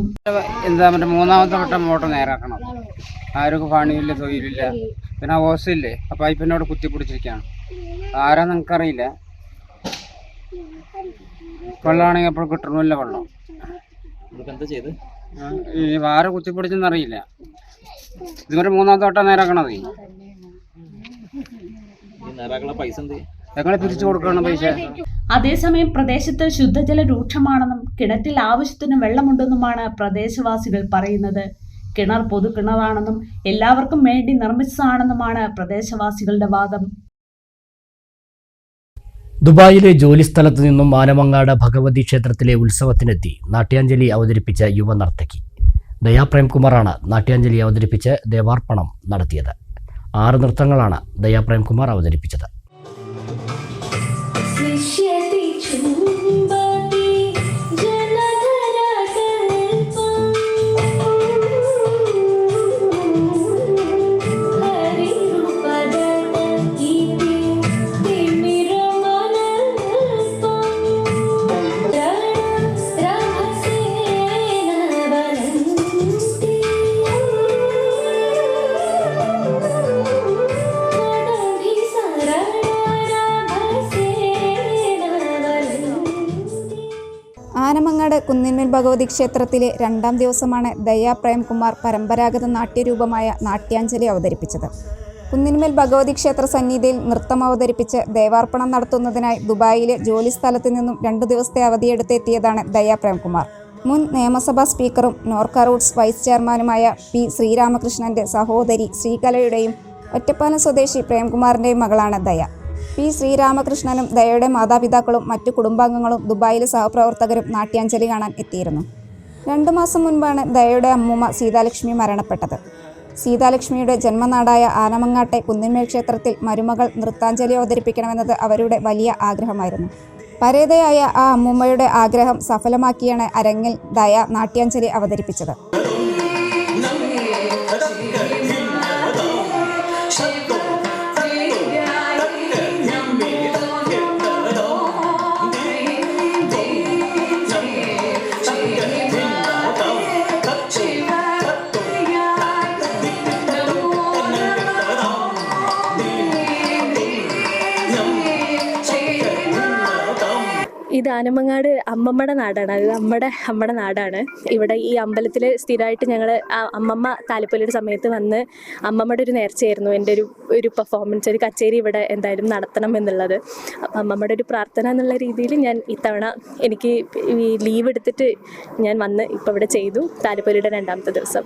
എന്താ മറ്റേ 3ാമത്തെ വട്ടം മോട്ടർ നേരാക്കണം. ആർക്കും പണിയില്ല, തൊഴിലില്ല. പിന്നെ ഓസില്ലേ, ആ പൈപ്പിനോട് കുത്തിപ്പിടിച്ചിരിക്കുകയാണ്. ആരാ നിങ്ങൾക്കറിയില്ല. വെള്ളമാണെങ്കിൽ എപ്പോഴും കിട്ടണമില്ല വെള്ളം. ഈ വാര കുത്തിപ്പൊടിച്ചെന്നറിയില്ല. ഇതുവരെ മൂന്നാമത്തെ വട്ടം നേരാക്കണത്. ഞങ്ങളെ പിരിച്ചു കൊടുക്കണം പൈസ. അതേസമയം പ്രദേശത്ത് ശുദ്ധജല രൂക്ഷമാണെന്നും കിണറ്റിൽ ആവശ്യത്തിന് വെള്ളമുണ്ടെന്നുമാണ് പ്രദേശവാസികൾ പറയുന്നത്. കിണർ പൊതുകിണറാണെന്നും എല്ലാവർക്കും വേണ്ടി നിർമ്മിച്ചതാണെന്നുമാണ് പ്രദേശവാസികളുടെ വാദം. ദുബായിലെ ജോലിസ്ഥലത്ത് നിന്നും ആനമങ്ങാട് ഭഗവതി ക്ഷേത്രത്തിലെ ഉത്സവത്തിനെത്തി നാട്യാഞ്ജലി അവതരിപ്പിച്ച യുവ നർത്തകി ദയാ പ്രേംകുമാറാണ് നാട്യാഞ്ജലി അവതരിപ്പിച്ച് ദേവാർപ്പണം നടത്തിയത്. 6 നൃത്തങ്ങളാണ് ദയാ പ്രേംകുമാർ അവതരിപ്പിച്ചത്. ആനമങ്ങാട് കുന്നിന്മേൽ ഭഗവതി ക്ഷേത്രത്തിലെ 2ാം ദിവസമാണ് ദയാ പ്രേംകുമാർ പരമ്പരാഗത നാട്യരൂപമായ നാട്യാഞ്ജലി അവതരിപ്പിച്ചത്. കുന്നിന്മേൽ ഭഗവതി ക്ഷേത്ര സന്നിധിയിൽ നൃത്തം അവതരിപ്പിച്ച് ദേവാർപ്പണം നടത്തുന്നതിനായി ദുബായിലെ ജോലിസ്ഥലത്ത് നിന്നും 2 ദിവസത്തെ അവധിയെടുത്തെത്തിയതാണ് ദയാ പ്രേംകുമാർ. മുൻ നിയമസഭാ സ്പീക്കറും നോർക്ക റൂട്ട്സ് വൈസ് ചെയർമാനുമായ പി ശ്രീരാമകൃഷ്ണന്റെ സഹോദരി ശ്രീകലയുടെയും ഒറ്റപ്പാലം സ്വദേശി പ്രേംകുമാറിൻ്റെയും മകളാണ് ദയ. പി ശ്രീരാമകൃഷ്ണനും ദയയുടെ മാതാപിതാക്കളും മറ്റു കുടുംബാംഗങ്ങളും ദുബായിലെ സഹപ്രവർത്തകരും നാട്യാഞ്ജലി കാണാൻ എത്തിയിരുന്നു. 2 മാസം മുൻപാണ് ദയയുടെ അമ്മൂമ്മ സീതാലക്ഷ്മി മരണപ്പെട്ടത്. സീതാലക്ഷ്മിയുടെ ജന്മനാടായ ആനമങ്ങാട്ടെ കുന്നിന്മേൽ ക്ഷേത്രത്തിൽ മരുമകൾ നൃത്താഞ്ജലി അവതരിപ്പിക്കണമെന്നത് അവരുടെ വലിയ ആഗ്രഹമായിരുന്നു. പരേതയായ ആ അമ്മൂമ്മയുടെ ആഗ്രഹം സഫലമാക്കിയാണ് അരങ്ങിൽ ദയ നാട്യാഞ്ജലി അവതരിപ്പിച്ചത്. ഇത് ആനമങ്ങാട് അമ്മമ്മയുടെ നാടാണ്. അത് നമ്മുടെ നാടാണ്. ഇവിടെ ഈ അമ്പലത്തിൽ സ്ഥിരമായിട്ട് ഞങ്ങൾ അമ്മമ്മ താലപ്പൊലിയുടെ സമയത്ത് വന്ന് അമ്മമ്മയുടെ ഒരു നേർച്ചയായിരുന്നു എൻ്റെ ഒരു പെർഫോമൻസ്, ഒരു കച്ചേരി ഇവിടെ എന്തായാലും നടത്തണം എന്നുള്ളത്. അപ്പം അമ്മമ്മയുടെ ഒരു പ്രാർത്ഥന എന്നുള്ള രീതിയിൽ ഞാൻ ഇത്തവണ എനിക്ക് ഈ ലീവ് എടുത്തിട്ട് ഞാൻ വന്ന് ഇപ്പോൾ ഇവിടെ ചെയ്തു താലപ്പൊലിയുടെ 2ാമത്തെ ദിവസം.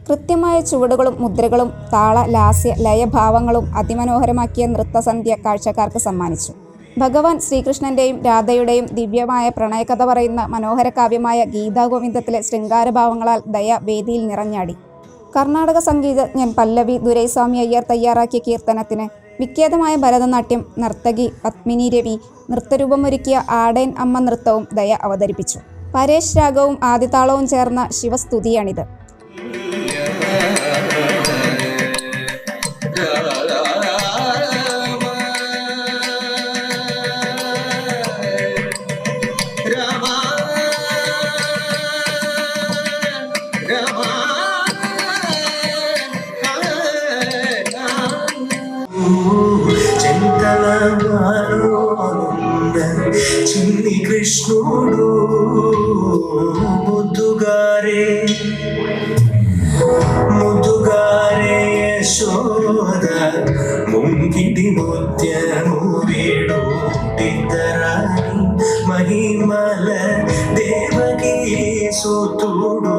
കൃത്യമായ ചുവടുകളും മുദ്രകളും താള ലാസ്യ ലയഭാവങ്ങളും അതിമനോഹരമാക്കിയ നൃത്തസന്ധ്യ കാഴ്ചക്കാർക്ക് സമ്മാനിച്ചു. ഭഗവാൻ ശ്രീകൃഷ്ണന്റെയും രാധയുടെയും ദിവ്യമായ പ്രണയകഥ പറയുന്ന മനോഹര കാവ്യമായ ഗീതാഗോവിന്ദത്തിലെ ശൃംഗാരഭാവങ്ങളാൽ ദയ വേദിയിൽ നിറഞ്ഞാടി. കർണാടക സംഗീതജ്ഞൻ പല്ലവി ദുരൈസ്വാമി അയ്യർ തയ്യാറാക്കിയ കീർത്തനത്തിന് വിഖ്യാതമായ ഭരതനാട്യം നർത്തകി പത്മിനി രവി നൃത്തരൂപമൊരുക്കിയ ആടേൻ അമ്മ നൃത്തവും ദയ അവതരിപ്പിച്ചു. പരേഷ് രാഗവും ആദിതാളവും ചേർന്ന ശിവസ്തുതിയാണിത്. చిన్ని కృష్ణుడు ముద్దుగారే యశోద ముంగిటి ముత్యము వీడుటిద్దరాని మహిమల దేవకీ సుతుడు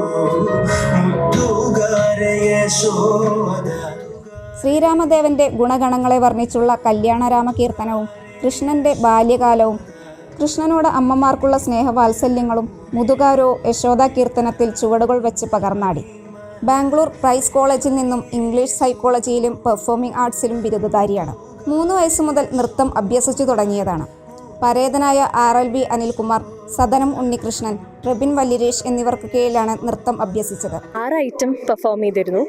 ముద్దుగారే యశോദ. ശ്രീരാമദേവന്റെ ഗുണഗണങ്ങളെ വർണ്ണിച്ചുള്ള കല്യാണരാമ കീർത്തനവും കൃഷ്ണന്റെ ബാല്യകാലവും കൃഷ്ണനോട് അമ്മമാർക്കുള്ള സ്നേഹവാത്സല്യങ്ങളും മുതുകാരോ യശോദ കീർത്തനത്തിൽ ചുവടുകൾ വെച്ച് പകർന്നാടി. ബാംഗ്ലൂർ പ്രൈസ് കോളേജിൽ നിന്നും ഇംഗ്ലീഷ് സൈക്കോളജിയിലും പെർഫോമിംഗ് ആർട്സിലും ബിരുദധാരിയാണ്. 3 വയസ്സ് മുതൽ നൃത്തം അഭ്യസിച്ചു തുടങ്ങിയതാണ്. പരേതനായ RLB അനിൽകുമാർ, സദനം ഉണ്ണികൃഷ്ണൻ, പ്രബിൻ വല്ലിരേഷ് എന്നിവർക്ക് കീഴിലാണ് നൃത്തം അഭ്യസിച്ചത്. 6 ഐറ്റം പെർഫോം ചെയ്തിരുന്നു.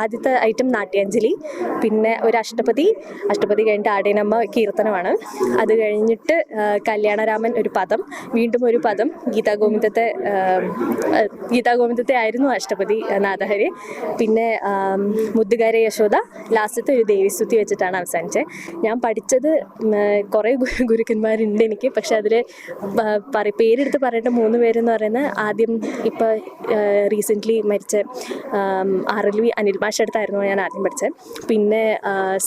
ആദ്യത്തെ ഐറ്റം നാട്യാഞ്ജലി, പിന്നെ ഒരു അഷ്ടപതി കഴിഞ്ഞിട്ട് ആടേനമ്മ കീർത്തനമാണ്. അത് കഴിഞ്ഞിട്ട് കല്യാണരാമൻ ഒരു പദം, വീണ്ടും ഒരു പദം, ഗീതാഗോവിന്ദത്തെ ആയിരുന്നു അഷ്ടപതി നാദഹരി, പിന്നെ മുദ്ദുകാരെ യശോദ, ലാസ്റ്റത്തെ ഒരു ദേവിസ്തുതി വെച്ചിട്ടാണ് അവസാനിച്ചത്. ഞാൻ പഠിച്ചത് കുറേ ഗുരുക്കന്മാരുണ്ട് എനിക്ക്. പക്ഷെ അതിൽ പേരെടുത്ത് പറയേണ്ട 3 പേരെന്ന് പറയുന്നത്, ആദ്യം ഇപ്പോൾ റീസെൻ്റ്ലി മരിച്ച RLV അനിൽ മാഷ് അടുത്തായിരുന്നു ഞാൻ ആദ്യം പഠിച്ചത്. പിന്നെ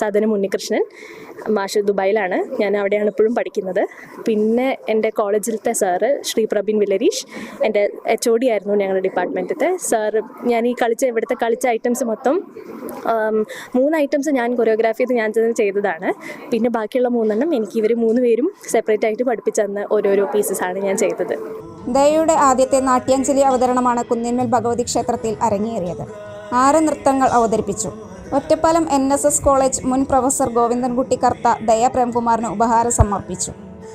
സദനം ഉണ്ണികൃഷ്ണൻ മാഷ് ദുബായിലാണ്, ഞാൻ അവിടെയാണ് ഇപ്പോഴും പഠിക്കുന്നത്. പിന്നെ എൻ്റെ കോളേജിലത്തെ സാറ് ശ്രീ പ്രബീൻ വിലരീഷ്, എൻ്റെ HOD ആയിരുന്നു ഞങ്ങളുടെ ഡിപ്പാർട്ട്മെൻറ്റത്തെ സാറ്. ഞാൻ ഈ ഇവിടുത്തെ കളിച്ച ഐറ്റംസ് മൊത്തം 3 ഐറ്റംസ് ഞാൻ കൊറിയോഗ്രാഫി ചെയ്ത് ഞാൻ തന്നെ ചെയ്തതാണ്. പിന്നെ ബാക്കിയുള്ള 3 എനിക്ക് ഇവർ 3 പേരും സെപ്പറേറ്റ് ആയിട്ട് പഠിപ്പിച്ചു തന്ന ഓരോരോ പീസസാണ് ഞാൻ ചെയ്തത്. ദയയുടെ ആദ്യത്തെ നാട്യാഞ്ജലി അവതരണമാണ് കുന്നിന്മേൽ ഭഗവതി ക്ഷേത്രത്തിൽ അരങ്ങേറിയത്. 6 നൃത്തങ്ങൾ അവതരിപ്പിച്ചു. ഒറ്റപ്പാലം NSS കോളേജ് മുൻ പ്രൊഫസർ ഗോവിന്ദൻകുട്ടി കർത്ത ദയ പ്രേംകുമാറിന് ഉപഹാരം സമർപ്പിച്ചു.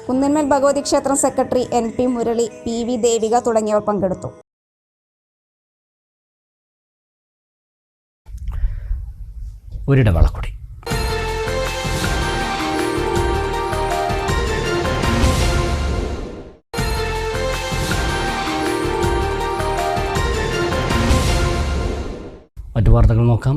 കുന്നിന്മേൽ ഭഗവതി ക്ഷേത്രം secretary NP Murali, PV Devika തുടങ്ങിയവർ പങ്കെടുത്തു. ഒരിടവേള കൂടി. മറ്റു വാർത്തകൾ നോക്കാം.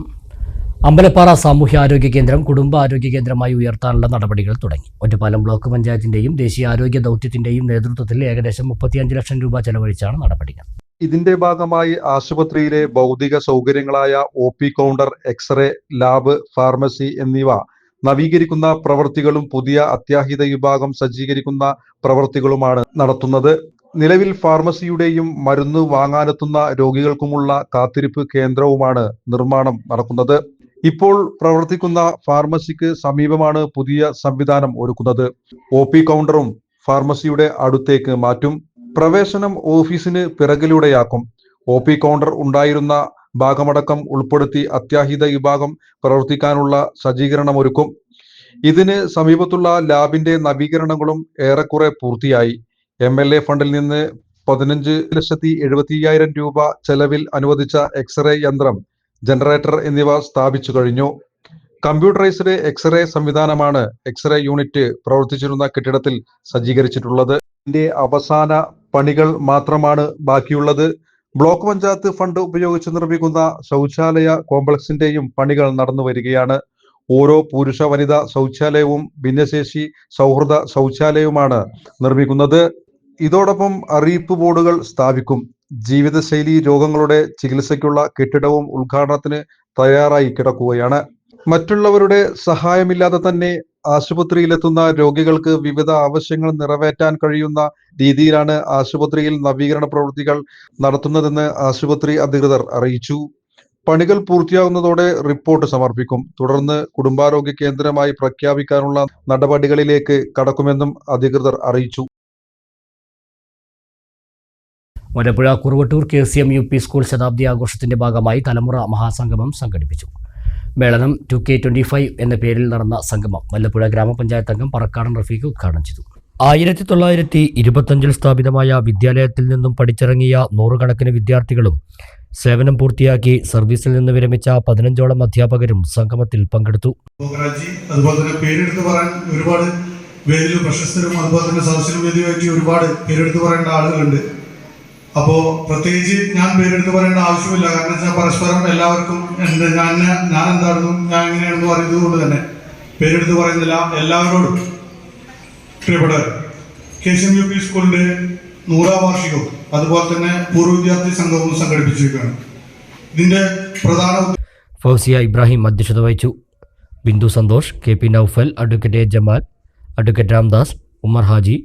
അമ്പലപ്പാറ സാമൂഹ്യാരോഗ്യ കേന്ദ്രം കുടുംബ ആരോഗ്യ കേന്ദ്രമായി ഉയർത്താനുള്ള നടപടികൾ തുടങ്ങി. ഒറ്റപ്പാലം ബ്ലോക്ക് പഞ്ചായത്തിന്റെയും ദേശീയ ആരോഗ്യ ദൗത്യത്തിന്റെയും നേതൃത്വത്തിൽ ഏകദേശം 35 ലക്ഷം രൂപ ചെലവഴിച്ചാണ് നടപടികൾ. ഇതിന്റെ ഭാഗമായി ആശുപത്രിയിലെ ഭൗതിക സൗകര്യങ്ങളായ OP counter, x ray lab, pharmacy എന്നിവ നവീകരിക്കുന്ന പ്രവൃത്തികളും പുതിയ അത്യാഹിത വിഭാഗം സജ്ജീകരിക്കുന്ന പ്രവൃത്തികളുമാണ് നടത്തുന്നത്. നിലവിൽ ഫാർമസിയുടെയും മരുന്ന് വാങ്ങാനെത്തുന്ന രോഗികൾക്കുമുള്ള കാത്തിരിപ്പ് കേന്ദ്രവുമാണ് നിർമ്മാണം നടക്കുന്നത്. ഇപ്പോൾ പ്രവർത്തിക്കുന്ന ഫാർമസിക്ക് സമീപമാണ് പുതിയ സംവിധാനം ഒരുക്കുന്നത്. OP കൗണ്ടറും ഫാർമസിയുടെ അടുത്തേക്ക് മാറ്റും. പ്രവേശനം ഓഫീസിന് പിറകിലൂടെയാക്കും. OP കൗണ്ടർ ഉണ്ടായിരുന്ന ഭാഗമടക്കം ഉൾപ്പെടുത്തി അത്യാഹിത വിഭാഗം പ്രവർത്തിക്കാനുള്ള സജ്ജീകരണമൊരുക്കും. ഇതിന് സമീപത്തുള്ള ലാബിന്റെ നവീകരണങ്ങളും ഏറെക്കുറെ പൂർത്തിയായി. MLA ഫണ്ടിൽ നിന്ന് 15,70,000 രൂപ ചെലവിൽ അനുവദിച്ച എക്സ്റേ യന്ത്രം, ജനറേറ്റർ എന്നിവ സ്ഥാപിച്ചു കഴിഞ്ഞു. കമ്പ്യൂട്ടറൈസ്ഡ് എക്സ്റേ സംവിധാനമാണ് എക്സ്റേ യൂണിറ്റ് പ്രവർത്തിച്ചിരുന്ന കെട്ടിടത്തിൽ സജ്ജീകരിച്ചിട്ടുള്ളത്. ഇതിന്റെ അവസാന പണികൾ മാത്രമാണ് ബാക്കിയുള്ളത്. ബ്ലോക്ക് പഞ്ചായത്ത് ഫണ്ട് ഉപയോഗിച്ച് നിർമ്മിക്കുന്ന ശൗചാലയ കോംപ്ലക്സിന്റെയും പണികൾ നടന്നു വരികയാണ്. ഓരോ പുരുഷ വനിതാ ശൗചാലയവും ഭിന്നശേഷി സൗഹൃദ ശൗചാലയവുമാണ് നിർമ്മിക്കുന്നത്. ഇതോടൊപ്പം അറിയിപ്പ് ബോർഡുകൾ സ്ഥാപിക്കും. ജീവിതശൈലി രോഗങ്ങളുടെ ചികിത്സയ്ക്കുള്ള കെട്ടിടവും ഉദ്ഘാടനത്തിന് തയ്യാറായി കിടക്കുകയാണ്. മറ്റുള്ളവരുടെ സഹായമില്ലാതെ തന്നെ ആശുപത്രിയിലെത്തുന്ന രോഗികൾക്ക് വിവിധ ആവശ്യങ്ങൾ നിറവേറ്റാൻ കഴിയുന്ന രീതിയിലാണ് ആശുപത്രിയിൽ നവീകരണ പ്രവൃത്തികൾ നടത്തുന്നതെന്ന് ആശുപത്രി അധികൃതർ അറിയിച്ചു. പണികൾ പൂർത്തിയാകുന്നതോടെ റിപ്പോർട്ട് സമർപ്പിക്കും. തുടർന്ന് കുടുംബാരോഗ്യ കേന്ദ്രമായി പ്രഖ്യാപിക്കാനുള്ള നടപടികളിലേക്ക് കടക്കുമെന്നും അധികൃതർ അറിയിച്ചു. വരപ്പുഴ കുറുവട്ടൂർ KCM UP സ്കൂൾ ശതാബ്ദി ആഘോഷത്തിന്റെ ഭാഗമായി തലമുറ മഹാസംഗമം സംഘടിപ്പിച്ചു. മേളനം 2K25 എന്ന പേരിൽ നടന്ന സംഗമം വല്ലപ്പുഴ ഗ്രാമപഞ്ചായത്ത് അംഗം പറക്കാടൻ റഫീഖ് ഉദ്ഘാടനം ചെയ്തു. 1925 സ്ഥാപിതമായ വിദ്യാലയത്തിൽ നിന്നും പഠിച്ചിറങ്ങിയ 100 കണക്കിന് വിദ്യാർത്ഥികളും സേവനം പൂർത്തിയാക്കി സർവീസിൽ നിന്ന് വിരമിച്ച 15ഓളം അധ്യാപകരും സംഗമത്തിൽ പങ്കെടുത്തു. അതുപോലെ തന്നെ പേരെടുത്ത് പറയാൻ ഒരുപാട് വേദിയിലും പ്രശസ്തരും അതുപോലെ തന്നെ സദസ്സിലും വേദിയുമായിട്ട് ഒരുപാട് പേരെടുത്ത് പറയേണ്ട ആളുകളുണ്ട്. അപ്പോൾ പ്രത്യേകിച്ച് ഞാൻ പേരെടുത്ത് പറയേണ്ട ആവശ്യമില്ല. കാരണം വെച്ചാൽ പരസ്പരം എല്ലാവർക്കും ഞാൻ എന്താണെന്നും ഞാൻ എങ്ങനെയാണെന്ന് പറയുന്നത് കൊണ്ട് തന്നെ പേരെടുത്ത് പറയുന്നില്ല. എല്ലാവരോടും പ്രിയപ്പെട്ടവർ, KCM UP സ്കൂളിന്റെ 100ാം വാർഷികവും അതുപോലെ തന്നെ പൂർവ്വ വിദ്യാർത്ഥി സംഘവും സംഘടിപ്പിച്ചിരിക്കുകയാണ്. ഇതിന്റെ പ്രധാന ഫൗസിയ ഇബ്രാഹിം അധ്യക്ഷത വഹിച്ചു. Bindu Santhosh, KP Noufal, advocate A Jamal, advocate Ramdas, Ummer Haji,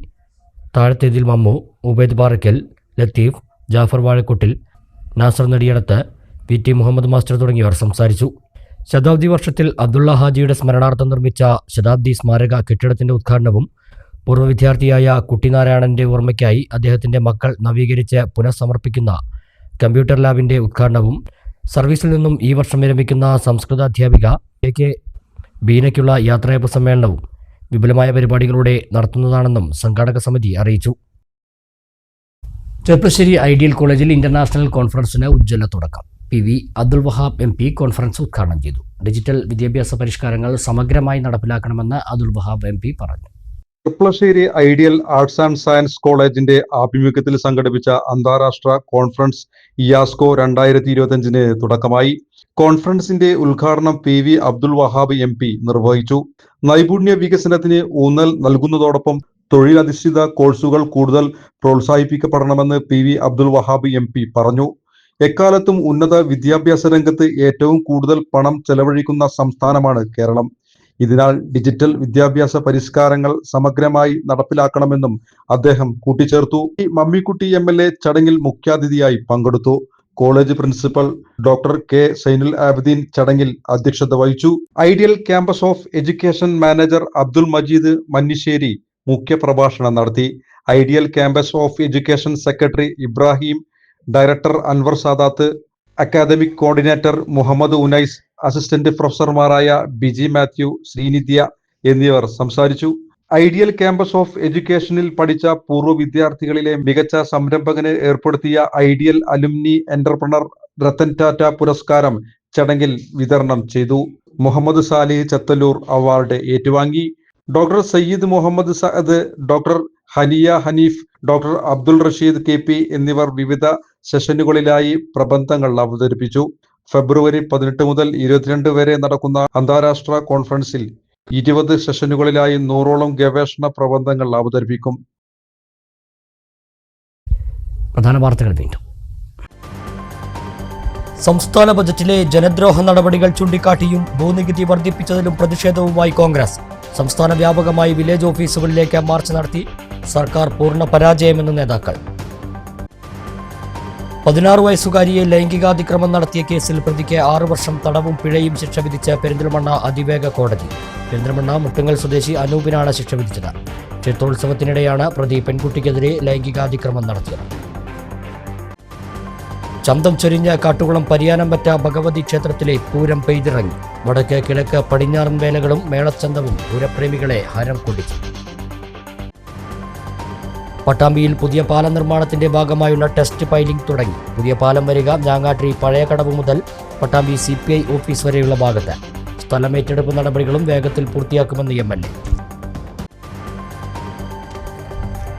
Thazhathethil Mammu, Ubaid Parakkal, Latheef, Jafar Vazhakkuttil, Nasar Nediyadath, VT Muhammad master തുടങ്ങിയവർ സംസാരിച്ചു. ശതാബ്ദി വർഷത്തിൽ അബ്ദുള്ള ഹാജിയുടെ സ്മരണാർത്ഥം നിർമ്മിച്ച ശതാബ്ദി സ്മാരക കെട്ടിടത്തിന്റെ ഉദ്ഘാടനവും പൂർവ്വ വിദ്യാർത്ഥിയായ കുട്ടിനാരായണന്റെ ഓർമ്മയ്ക്കായി അദ്ദേഹത്തിന്റെ മക്കൾ നവീകരിച്ച് പുനഃസമർപ്പിക്കുന്ന കമ്പ്യൂട്ടർ ലാബിന്റെ ഉദ്ഘാടനവും സർവീസിൽ നിന്നും ഈ വർഷം വിരമിക്കുന്ന സംസ്കൃത അധ്യാപിക AK ബീനയ്ക്കുള്ള യാത്രയപ്പ് സമ്മേളനവും വിപുലമായ പരിപാടികളോടെ നടത്തുന്നതാണെന്നും സംഘാടക സമിതി അറിയിച്ചു. ചെർപ്പശ്ശേരി ഐഡിയൽ കോളേജിൽ ഇന്റർനാഷണൽ കോൺഫറൻസിന് ഉജ്ജ്വല തുടക്കം. PV Abdul Wahab MP conference ഉദ്ഘാടനം ചെയ്തു. ഡിജിറ്റൽ വിദ്യാഭ്യാസ പരിഷ്കാരങ്ങൾ സമഗ്രമായി നടപ്പിലാക്കണമെന്ന് അബ്ദുൽ വഹാബ് MP പറഞ്ഞു. Cherpulassery ideal arts and science കോളേജിന്റെ ആഭിമുഖ്യത്തിൽ സംഘടിപ്പിച്ച അന്താരാഷ്ട്ര കോൺഫറൻസ് IASCO 2025 തുടക്കമായി. കോൺഫറൻസിന്റെ ഉദ്ഘാടനം PV അബ്ദുൽ വഹാബ് MP നിർവഹിച്ചു. നൈപുണ്യ വികസനത്തിന് ഊന്നൽ നൽകുന്നതോടൊപ്പം തൊഴിലധിഷ്ഠിത കോഴ്സുകൾ കൂടുതൽ പ്രോത്സാഹിപ്പിക്കപ്പെടണമെന്ന് PV അബ്ദുൽ വഹാബ് MP പറഞ്ഞു. എക്കാലത്തും ഉന്നത വിദ്യാഭ്യാസ രംഗത്ത് ഏറ്റവും കൂടുതൽ പണം ചെലവഴിക്കുന്ന സംസ്ഥാനമാണ് കേരളം. ഇതിനാൽ ഡിജിറ്റൽ വിദ്യാഭ്യാസ പരിഷ്കാരങ്ങൾ സമഗ്രമായി നടപ്പിലാക്കണമെന്നും അദ്ദേഹം കൂട്ടിച്ചേർത്തു. മമ്മിക്കുട്ടി MLA ചടങ്ങിൽ മുഖ്യാതിഥിയായി പങ്കെടുത്തു. College principal doctor K Zainul Abideen ചടങ്ങിൽ അധ്യക്ഷത വഹിച്ചു. Ideal campus of education manager Abdul Majeed Mannisseri മുഖ്യപ്രഭാഷണം നടത്തി. Ideal campus of education secretary Ibrahim, director Anwar Sadath, academic coordinator Muhammad Unais, assistant പ്രൊഫസർമാരായ ബിജി മാത്യു, ശ്രീനിധ്യ എന്നിവർ സംസാരിച്ചു. ഐഡിയൽ ക്യാമ്പസ് ഓഫ് എഡ്യൂക്കേഷനിൽ പഠിച്ച പൂർവ്വ വിദ്യാർത്ഥികളിലെ മികച്ച സംരംഭകന് ഏർപ്പെടുത്തിയ ideal alumni entrepreneur Ratan Tata പുരസ്കാരം ചടങ്ങിൽ വിതരണം ചെയ്തു. മുഹമ്മദ് സാലിഹ് ചത്തല്ലൂർ അവാർഡ് ഏറ്റുവാങ്ങി. Doctor Sayyid Muhammad Saad, doctor Haniya Hanif, doctor Abdul Rasheed KP എന്നിവർ വിവിധ സെഷനുകളിലായി പ്രബന്ധങ്ങൾ അവതരിപ്പിച്ചു. ഫെബ്രുവരി 18 മുതൽ 22 വരെ നടക്കുന്ന അന്താരാഷ്ട്ര കോൺഫറൻസിൽ 20 സെഷനുകളിലായി 100ഓളം ഗവേഷണ പ്രബന്ധങ്ങൾ അവതരിപ്പിക്കും. പ്രധാന വാർത്തകൾ വീണ്ടും. സംസ്ഥാന ബജറ്റിലെ ജനദ്രോഹ നടപടികൾ ചൂണ്ടിക്കാട്ടിയും ഭൂനികുതി വർദ്ധിപ്പിച്ചതിലും പ്രതിഷേധവുമായി കോൺഗ്രസ്. സംസ്ഥാന വ്യാപകമായി വില്ലേജ് ഓഫീസുകളിലേക്ക് മാർച്ച് നടത്തി. സർക്കാർ പൂർണ്ണ പരാജയമെന്ന് നേതാക്കൾ. 16 വയസ്സുകാരിയെ ലൈംഗികാതിക്രമം നടത്തിയ കേസിൽ പ്രതിക്ക് 6 വർഷം തടവും പിഴയും ശിക്ഷ വിധിച്ച പെരിന്തൽമണ്ണ അതിവേഗ കോടതി. പെരിന്തൽമണ്ണ മുട്ടുങ്ങൽ സ്വദേശി അനൂപിനാണ് ശിക്ഷ വിധിച്ചത്. ക്ഷേത്രോത്സവത്തിനിടെയാണ് പ്രതി പെൺകുട്ടിക്കെതിരെ ലൈംഗികാതിക്രമം നടത്തിയത്. ചന്തം ചൊരിഞ്ഞ കാട്ടുകുളം പരിയാനംപറ്റ ഭഗവതി ക്ഷേത്രത്തിലെ പൂരം പെയ്തിറങ്ങി. വടക്ക് കിഴക്ക് പടിഞ്ഞാറൻ വേലകളും മേളച്ചന്തവും പൂരപ്രേമികളെ ഹരം കൊള്ളിച്ചു. പട്ടാമ്പിയിൽ പുതിയ പാലം നിർമ്മാണത്തിന്റെ ഭാഗമായുള്ള ടെസ്റ്റ് പൈലിംഗ് തുടങ്ങി. പുതിയ പാലം വരിക ഞാങ്ങാട്ടി പഴയ കടവ് മുതൽ പട്ടാമ്പി CPI ഓഫീസ് വരെയുള്ള ഭാഗത്ത്. സ്ഥലമേറ്റെടുപ്പ് നടപടികളും വേഗത്തിൽ പൂർത്തിയാക്കുമെന്ന് MLA.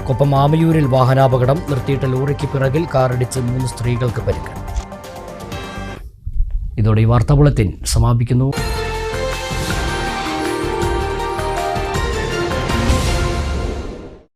കൊപ്പം ആമയൂരിൽ വാഹനാപകടം. നിർത്തിയിട്ട ലോറിക്ക് പിറകിൽ കാറിടിച്ച് 3 സ്ത്രീകൾക്ക് പരിക്ക്. ഇതോടെ ഈ വാർത്താ ബുള്ളറ്റിൻ സമാപിക്കുന്നു.